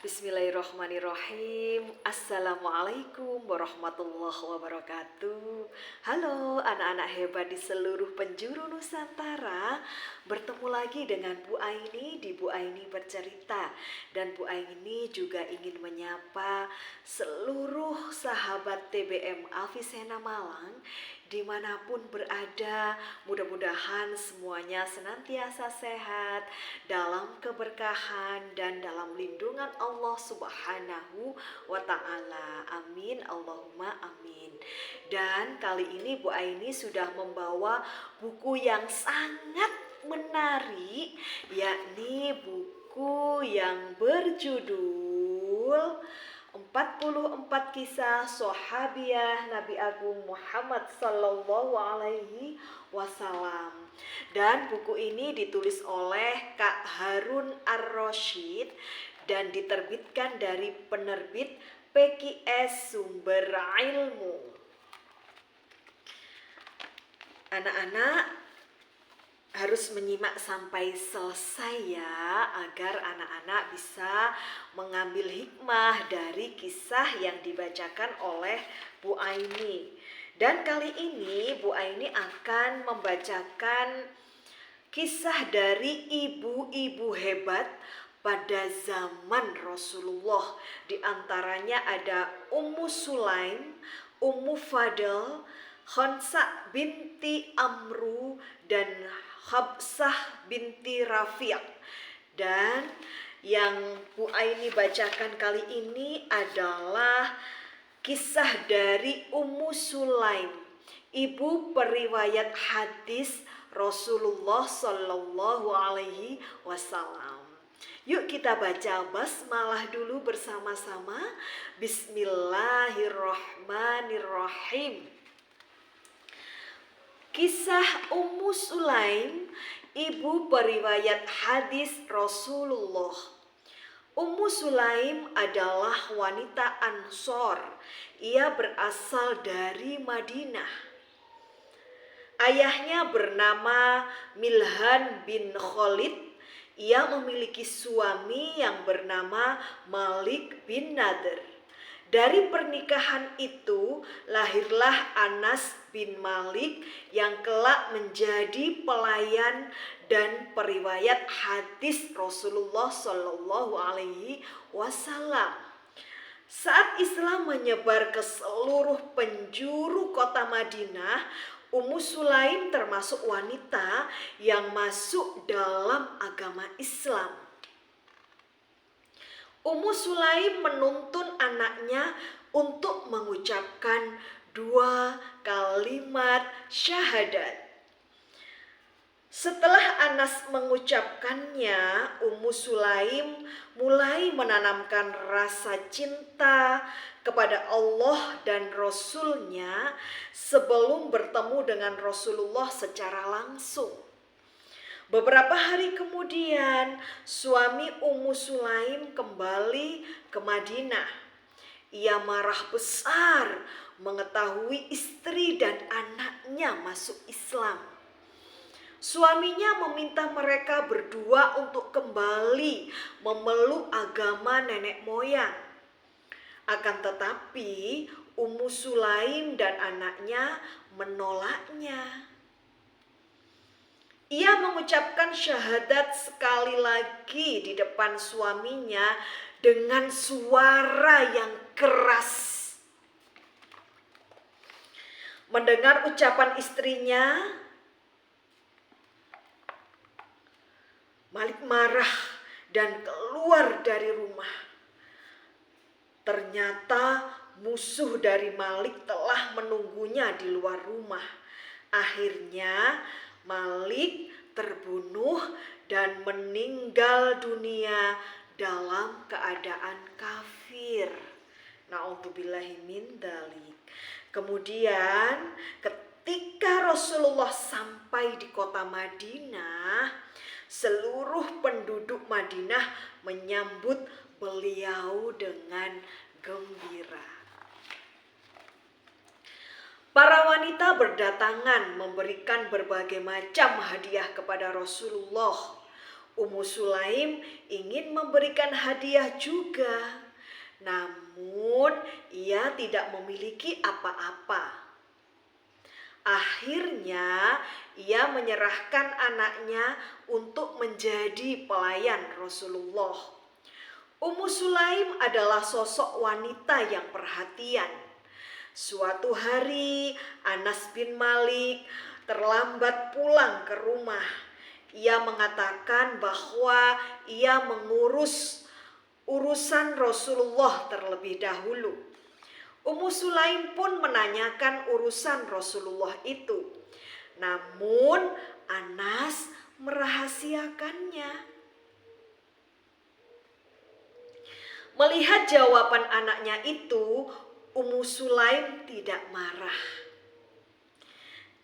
Bismillahirrahmanirrahim. Assalamualaikum warahmatullahi wabarakatuh. Halo anak-anak hebat di seluruh penjuru Nusantara. Bertemu lagi dengan Bu Aini di Bu Aini Bercerita. Dan Bu Aini juga ingin menyapa seluruh sahabat TBM Avicenna Malang dimanapun berada. Mudah-mudahan semuanya senantiasa sehat, dalam keberkahan dan dalam lindungan Allah Subhanahu wa Ta'ala. Amin, Allahumma amin. Dan kali ini Bu Aini sudah membawa buku yang sangat menarik, yakni buku yang berjudul 44 kisah Sahabiah Nabi Agung Muhammad Sallallahu Alaihi Wasallam. Dan buku ini ditulis oleh Kak Harun Ar-Rasyid dan diterbitkan dari penerbit PKS Sumber Ilmu. Anak-anak harus menyimak sampai selesai ya, agar anak-anak bisa mengambil hikmah dari kisah yang dibacakan oleh Bu Aini. Dan kali ini Bu Aini akan membacakan kisah dari ibu-ibu hebat pada zaman Rasulullah. Di antaranya ada Ummu Sulaim, Ummu Fadl, Khansa binti Amru, dan Habsah binti Rafiq. Dan yang Bu Aini bacakan kali ini adalah kisah dari Ummu Sulaim, ibu periwayat hadis Rasulullah Sallallahu Alaihi Wasallam. Yuk kita baca basmalah dulu bersama-sama. Bismillahirrahmanirrahim. Kisah Ummu Sulaim, ibu periwayat hadis Rasulullah. Ummu Sulaim adalah wanita Ansor. Ia berasal dari Madinah. Ayahnya bernama Milhan bin Khalid. Ia memiliki suami yang bernama Malik bin Nadr. Dari pernikahan itu lahirlah Anas bin Malik yang kelak menjadi pelayan dan periwayat hadis Rasulullah Shallallahu Alaihi Wasallam. Saat Islam menyebar ke seluruh penjuru kota Madinah, Ummu Sulaim termasuk wanita yang masuk dalam agama Islam. Ummu Sulaim menuntun anaknya untuk mengucapkan 2 kalimat syahadat. Setelah Anas mengucapkannya, Ummu Sulaim mulai menanamkan rasa cinta kepada Allah dan Rasul-Nya sebelum bertemu dengan Rasulullah secara langsung. Beberapa hari kemudian, suami Ummu Sulaim kembali ke Madinah. Ia marah besar mengetahui istri dan anaknya masuk Islam. Suaminya meminta mereka berdua untuk kembali memeluk agama nenek moyang. Akan tetapi, Ummu Sulaim dan anaknya menolaknya. Ia mengucapkan syahadat sekali lagi di depan suaminya dengan suara yang keras. Mendengar ucapan istrinya, Malik marah dan keluar dari rumah. Ternyata musuh dari Malik telah menunggunya di luar rumah. Akhirnya Malik terbunuh dan meninggal dunia dalam keadaan kafir. Na'udzubillahi min dzalik. Kemudian ketika Rasulullah sampai di kota Madinah, seluruh penduduk Madinah menyambut beliau dengan gembira. Para wanita berdatangan memberikan berbagai macam hadiah kepada Rasulullah. Ummu Sulaim ingin memberikan hadiah juga, namun ia tidak memiliki apa-apa. Akhirnya ia menyerahkan anaknya untuk menjadi pelayan Rasulullah. Ummu Sulaim adalah sosok wanita yang perhatian. Suatu hari Anas bin Malik terlambat pulang ke rumah. Ia mengatakan bahwa ia mengurus urusan Rasulullah terlebih dahulu. Ummu Sulaim pun menanyakan urusan Rasulullah itu. Namun Anas merahasiakannya. Melihat jawaban anaknya itu, Ummu Sulaim tidak marah.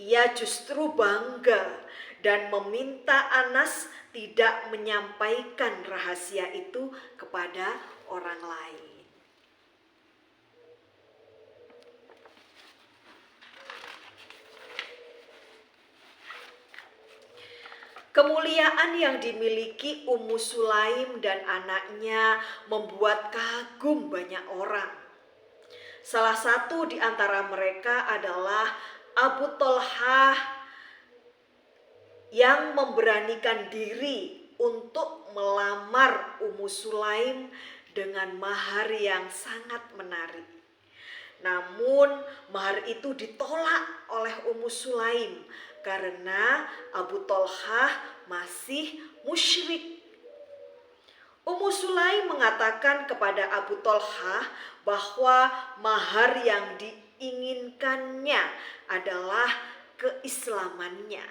Ia justru bangga dan meminta Anas tidak menyampaikan rahasia itu kepada orang lain. Kemuliaan yang dimiliki Ummu Sulaim dan anaknya membuat kagum banyak orang. Salah satu di antara mereka adalah Abu Thalhah yang memberanikan diri untuk melamar Ummu Sulaim dengan mahar yang sangat menarik. Namun mahar itu ditolak oleh Ummu Sulaim karena Abu Thalhah masih musyrik. Ummu Sulaim mengatakan kepada Abu Thalhah bahwa mahar yang diinginkannya adalah keislamannya.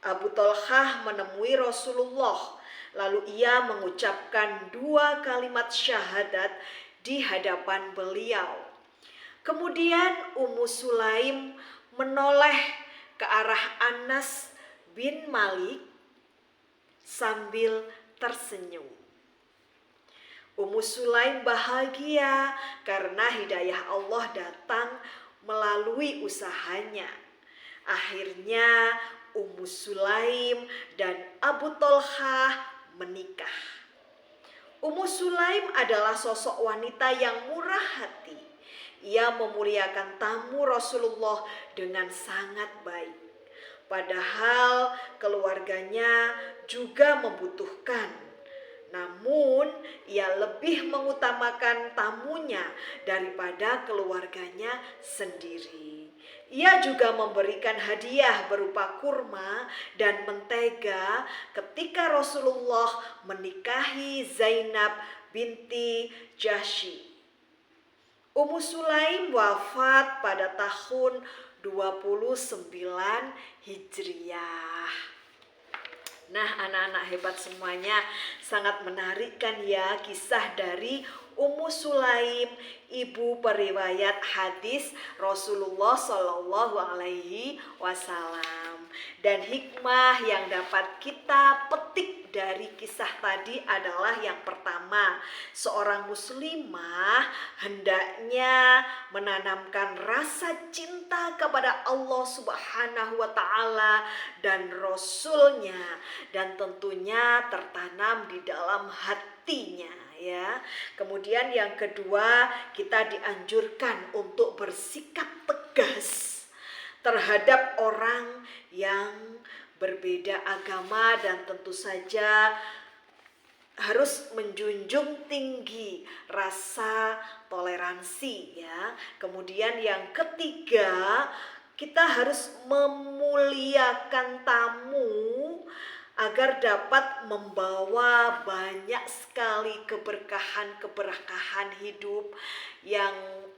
Abu Thalhah menemui Rasulullah, lalu ia mengucapkan 2 kalimat syahadat di hadapan beliau. Kemudian Ummu Sulaim menoleh ke arah Anas bin Malik sambil tersenyum. Ummu Sulaim bahagia karena hidayah Allah datang melalui usahanya. Akhirnya Ummu Sulaim dan Abu Thalhah menikah. Ummu Sulaim adalah sosok wanita yang murah hati. Ia memuliakan tamu Rasulullah dengan sangat baik. Padahal keluarganya juga membutuhkan. Namun ia lebih mengutamakan tamunya daripada keluarganya sendiri. Ia juga memberikan hadiah berupa kurma dan mentega ketika Rasulullah menikahi Zainab binti Jahsy. Ummu Sulaim wafat pada tahun 29 Hijriah. Nah, anak-anak hebat semuanya, sangat menarik kan ya kisah dari Ummu Sulaim, ibu periwayat hadis Rasulullah Shallallahu Alaihi Wasallam. Dan hikmah yang dapat kita petik dari kisah tadi adalah yang pertama, seorang muslimah hendaknya menanamkan rasa cinta kepada Allah Subhanahu wa Ta'ala dan Rasulnya, dan tentunya tertanam di dalam hatinya ya. Kemudian yang kedua, kita dianjurkan untuk bersikap tegas terhadap orang yang berbeda agama, dan tentu saja harus menjunjung tinggi rasa toleransi ya. Kemudian yang ketiga, kita harus memuliakan tamu agar dapat membawa banyak sekali keberkahan hidup yang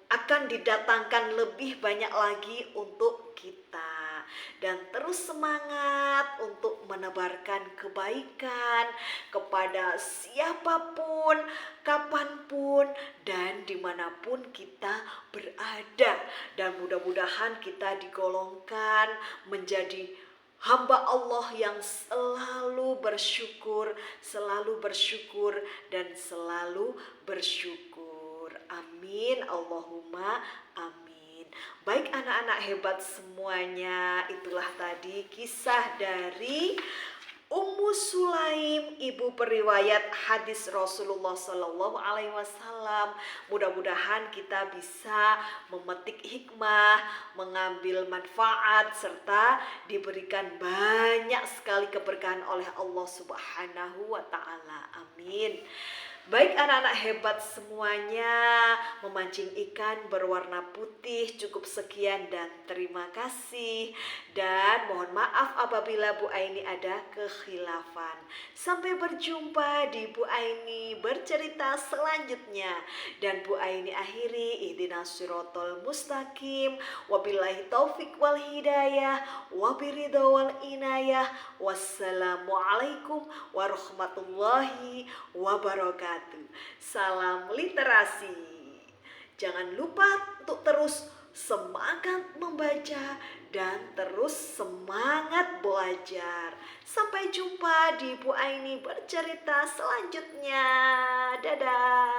akan didatangkan lebih banyak lagi untuk kita. Dan terus semangat untuk menebarkan kebaikan kepada siapapun, kapanpun, dan dimanapun kita berada. Dan mudah-mudahan kita digolongkan menjadi hamba Allah yang selalu bersyukur dan selalu bersyukur. Amin, Allahumma amin. Baik anak-anak hebat semuanya, itulah tadi kisah dari Ummu Sulaim ibu periwayat hadis Rasulullah Shallallahu Alaihi Wasallam. Mudah-mudahan kita bisa memetik hikmah, mengambil manfaat, serta diberikan banyak sekali keberkahan oleh Allah Subhanahu wa Ta'ala. Amin. Baik anak-anak hebat semuanya, memancing ikan berwarna putih cukup sekian dan terima kasih. Dan mohon maaf apabila Bu Aini ada kekhilafan. Sampai berjumpa di Bu Aini bercerita selanjutnya. Dan Bu Aini akhiri ihdinas siratal mustaqim. Wabillahi taufik wal hidayah, wabiridho wal inayah. Wassalamualaikum warahmatullahi wabarakatuh. Salam literasi. Jangan lupa untuk terus semangat membaca dan terus semangat belajar. Sampai jumpa di Bu Aini bercerita selanjutnya. Dadah.